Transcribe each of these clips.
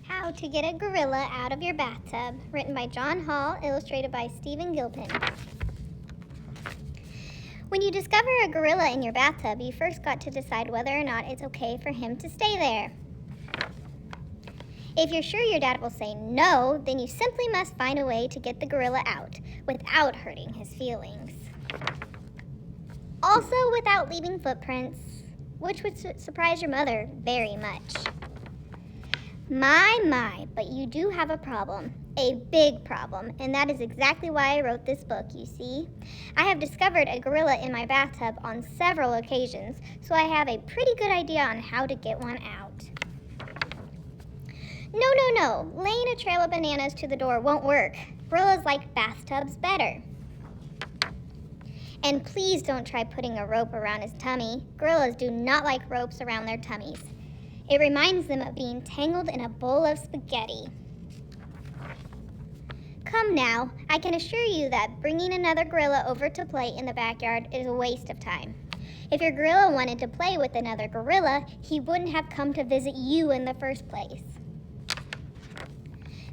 How to Get a Gorilla Out of Your Bathtub, written by John Hall, illustrated by Stephen Gilpin. When you discover a gorilla in your bathtub, you first got to decide whether or not it's okay for him to stay there. If you're sure your dad will say no, then you simply must find a way to get the gorilla out without hurting his feelings. Also without leaving footprints, which would surprise your mother very much. My, but you do have a problem, a big problem, and that is exactly why I wrote this book, you see. I have discovered a gorilla in my bathtub on several occasions, so I have a pretty good idea on how to get one out. No, laying a trail of bananas to the door won't work. Gorillas like bathtubs better. And please don't try putting a rope around his tummy. Gorillas do not like ropes around their tummies. It reminds them of being tangled in a bowl of spaghetti. Come now, I can assure you that bringing another gorilla over to play in the backyard is a waste of time. If your gorilla wanted to play with another gorilla, he wouldn't have come to visit you in the first place.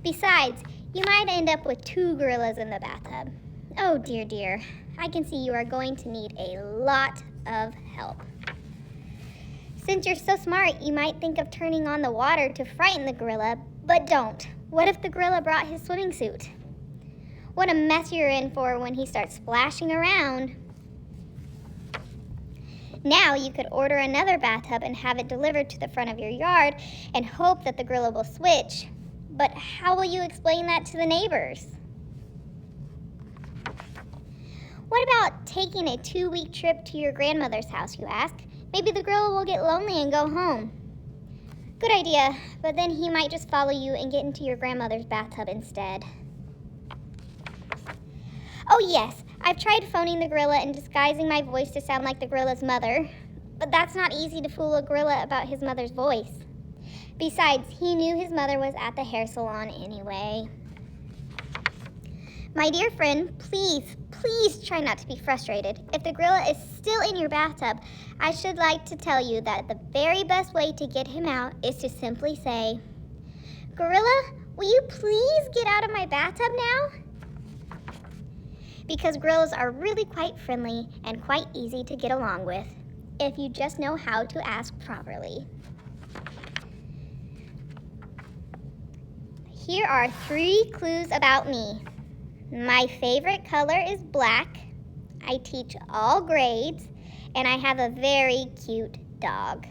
Besides, you might end up with 2 gorillas in the bathtub. Oh dear, I can see you are going to need a lot of help. Since you're so smart, you might think of turning on the water to frighten the gorilla, but don't. What if the gorilla brought his swimming suit? What a mess you're in for when he starts splashing around. Now you could order another bathtub and have it delivered to the front of your yard and hope that the gorilla will switch. But how will you explain that to the neighbors? What about taking a 2-week trip to your grandmother's house, you ask? Maybe the gorilla will get lonely and go home. Good idea, but then he might just follow you and get into your grandmother's bathtub instead. Oh yes, I've tried phoning the gorilla and disguising my voice to sound like the gorilla's mother, but that's not easy to fool a gorilla about his mother's voice. Besides, he knew his mother was at the hair salon anyway. My dear friend, please try not to be frustrated. If the gorilla is still in your bathtub, I should like to tell you that the very best way to get him out is to simply say, "Gorilla, will you please get out of my bathtub now?" Because gorillas are really quite friendly and quite easy to get along with, if you just know how to ask properly. Here are 3 clues about me. My favorite color is black, I teach all grades, and I have a very cute dog.